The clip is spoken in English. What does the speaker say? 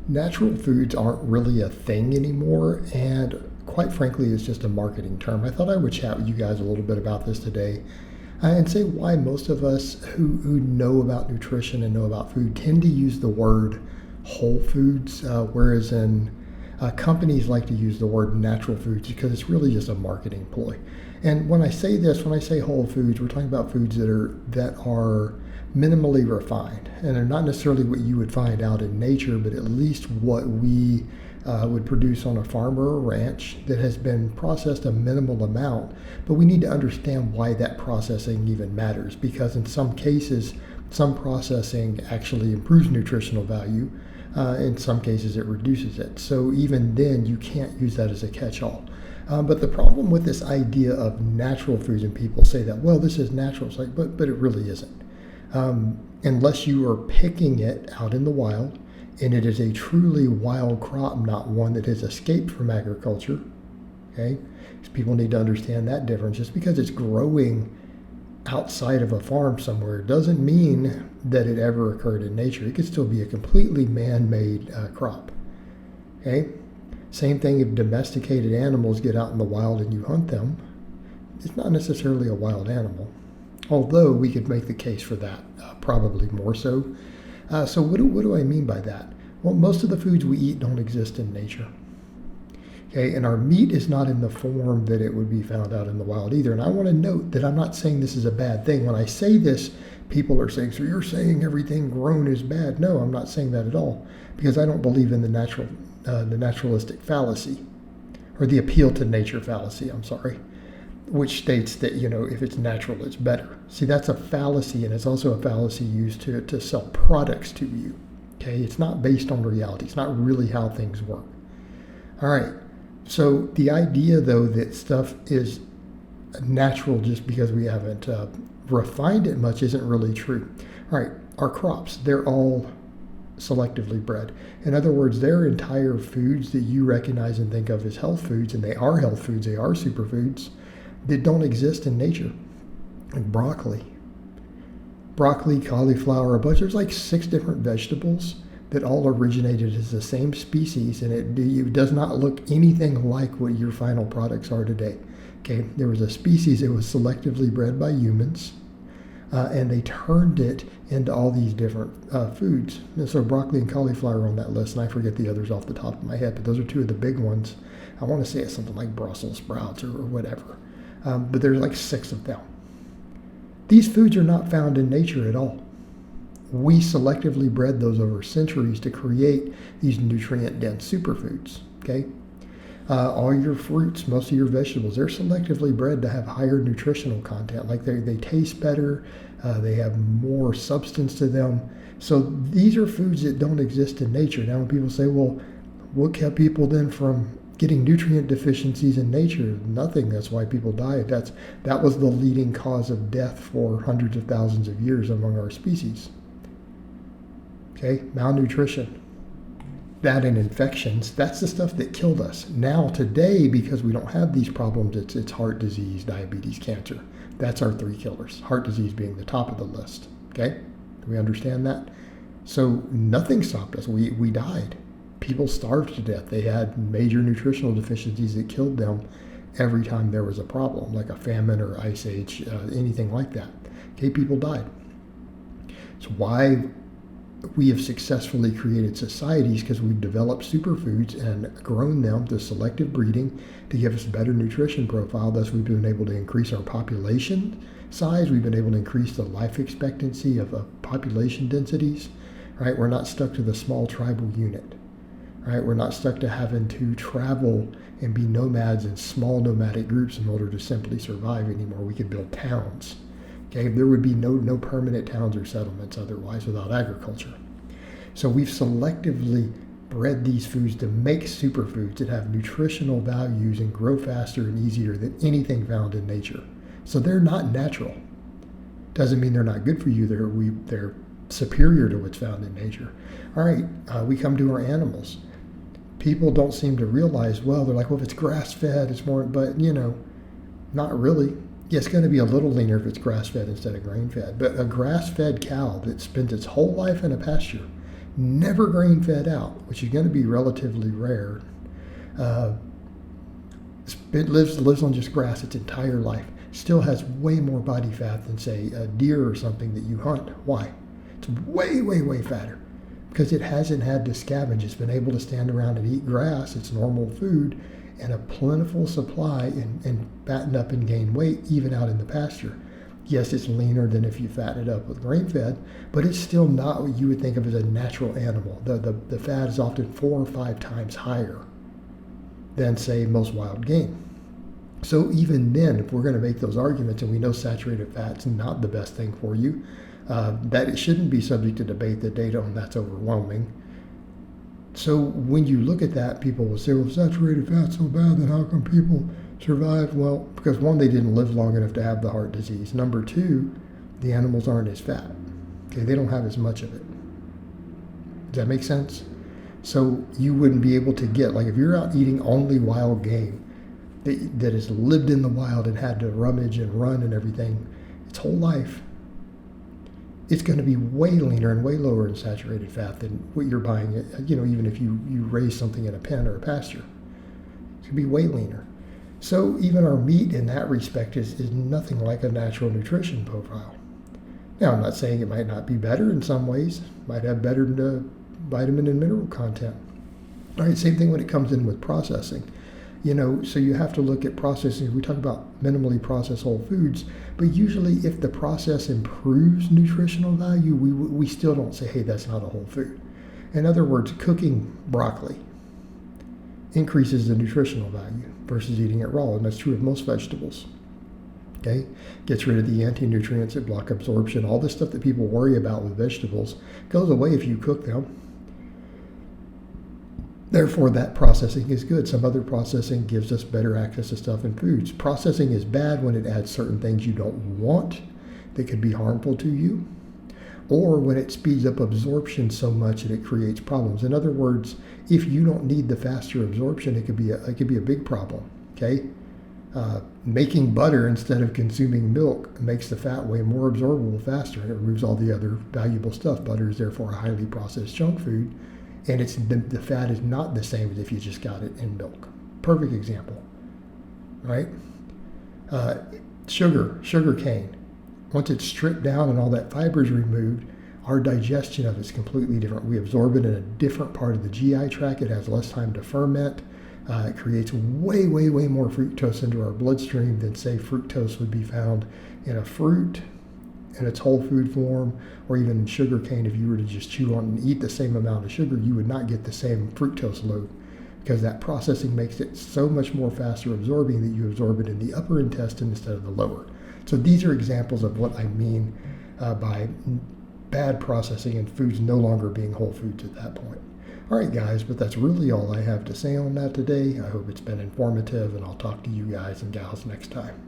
Natural foods aren't really a thing anymore, and quite frankly, it's just a marketing term. I thought I would chat with you guys a little bit about this today and say why most of us who know about nutrition and know about food tend to use the word whole foods, whereas companies like to use the word natural foods because it's really just a marketing ploy. And when I say this, when I say whole foods, we're talking about foods that are minimally refined, and they're not necessarily what you would find out in nature, but at least what we would produce on a farm or a ranch that has been processed a minimal amount. But we need to understand why that processing even matters, because in some cases, some processing actually improves nutritional value. In some cases, it reduces it. So even then, you can't use that as a catch-all. But the problem with this idea of natural foods, and people say that, well, this is natural. It's like, but it really isn't. Unless you are picking it out in the wild, and it is a truly wild crop, not one that has escaped from agriculture. Okay, because people need to understand that difference. Just because it's growing outside of a farm somewhere doesn't mean that it ever occurred in nature. It could still be a completely man-made crop. Okay, same thing if domesticated animals get out in the wild and you hunt them. It's not necessarily a wild animal, although we could make the case for that, probably more so. So what do I mean by that? Well, most of the foods we eat don't exist in nature. Okay, and our meat is not in the form that it would be found out in the wild either. And I want to note that I'm not saying this is a bad thing. When I say this, people are saying, so you're saying everything grown is bad. No, I'm not saying that at all, because I don't believe in the naturalistic fallacy, or the appeal to nature fallacy, I'm sorry, which states that, if it's natural, it's better. See, that's a fallacy, and it's also a fallacy used to sell products to you. Okay, it's not based on reality. It's not really how things work. All right, so the idea, though, that stuff is natural just because we haven't refined it much isn't really true. All right, our crops, they're all selectively bred. In other words, their entire foods that you recognize and think of as health foods, and they are health foods, they are superfoods, that don't exist in nature, like broccoli, cauliflower, there's like 6 different vegetables that all originated as the same species, and it does not look anything like what your final products are today. Okay, there was a species that was selectively bred by humans, and they turned it into all these different foods. And so broccoli and cauliflower are on that list, and I forget the others off the top of my head, but those are 2 of the big ones. I want to say it's something like Brussels sprouts or whatever. But there's like 6 of them. These foods are not found in nature at all. We selectively bred those over centuries to create these nutrient-dense superfoods. Okay, all your fruits, most of your vegetables, they're selectively bred to have higher nutritional content. Like they taste better, they have more substance to them. So these are foods that don't exist in nature. Now, when people say, "Well, what kept people then from getting nutrient deficiencies in nature?" Nothing. That's why people died. That was the leading cause of death for hundreds of thousands of years among our species. Okay, malnutrition, that and infections, that's the stuff that killed us. Now, today, because we don't have these problems, it's heart disease, diabetes, cancer. That's our 3 killers, heart disease being the top of the list. Okay, do we understand that? So nothing stopped us. We died. People starved to death. They had major nutritional deficiencies that killed them every time there was a problem, like a famine or ice age, anything like that. Okay, people died. So why we have successfully created societies, because we've developed superfoods and grown them through selective breeding to give us better nutrition profile. Thus, we've been able to increase our population size. We've been able to increase the life expectancy of population densities. Right? We're not stuck to the small tribal unit. Right? We're not stuck to having to travel and be nomads in small nomadic groups in order to simply survive anymore. We could build towns. Okay, there would be no permanent towns or settlements otherwise without agriculture. So we've selectively bred these foods to make superfoods that have nutritional values and grow faster and easier than anything found in nature. So they're not natural. Doesn't mean they're not good for you. They're superior to what's found in nature. All right, we come to our animals. People don't seem to realize, well, they're like, well, if it's grass-fed, it's more, but, not really. Yeah, it's going to be a little leaner if it's grass-fed instead of grain-fed. But a grass-fed cow that spends its whole life in a pasture never grain-fed out, which is going to be relatively rare. It lives on just grass its entire life. Still has way more body fat than, say, a deer or something that you hunt. Why? It's way, way, way fatter because it hasn't had to scavenge. It's been able to stand around and eat grass, its normal food, and a plentiful supply and fatten up and gain weight even out in the pasture. Yes, it's leaner than if you fatten it up with grain-fed, but it's still not what you would think of as a natural animal. The fat is often 4 or 5 times higher than, say, most wild game. So even then, if we're going to make those arguments, and we know saturated fat's not the best thing for you, that it shouldn't be subject to debate. The data on that's overwhelming. So when you look at that, people will say, well, saturated fat's so bad, then how come people survive? Well, because one, they didn't live long enough to have the heart disease. Number two, the animals aren't as fat. Okay, they don't have as much of it. Does that make sense? So you wouldn't be able to get, like if you're out eating only wild game that has lived in the wild and had to rummage and run and everything its whole life, it's going to be way leaner and way lower in saturated fat than what you're buying, even if you raise something in a pen or a pasture. It's going to be way leaner. So even our meat in that respect is nothing like a natural nutrition profile. Now, I'm not saying it might not be better in some ways. Might have better vitamin and mineral content. All right, same thing when it comes in with processing. So you have to look at processing. We talk about minimally processed whole foods, but usually if the process improves nutritional value, we still don't say, hey, that's not a whole food. In other words, cooking broccoli increases the nutritional value versus eating it raw, and that's true of most vegetables. Okay, gets rid of the anti-nutrients that block absorption. All this stuff that people worry about with vegetables goes away if you cook them. Therefore, that processing is good. Some other processing gives us better access to stuff in foods. Processing is bad when it adds certain things you don't want that could be harmful to you, or when it speeds up absorption so much that it creates problems. In other words, if you don't need the faster absorption, it could be a big problem. Okay, making butter instead of consuming milk makes the fat way more absorbable faster, and it removes all the other valuable stuff. Butter is therefore a highly processed junk food. And the fat is not the same as if you just got it in milk. Perfect example, right? Sugar cane. Once it's stripped down and all that fiber is removed, our digestion of it is completely different. We absorb it in a different part of the GI tract. It has less time to ferment. It creates way, way, way more fructose into our bloodstream than, say, fructose would be found in a fruit in its whole food form, or even in sugar cane. If you were to just chew on and eat the same amount of sugar, you would not get the same fructose load because that processing makes it so much more faster absorbing that you absorb it in the upper intestine instead of the lower. So these are examples of what I mean by bad processing and foods no longer being whole foods at that point. All right, guys, but that's really all I have to say on that today. I hope it's been informative, and I'll talk to you guys and gals next time.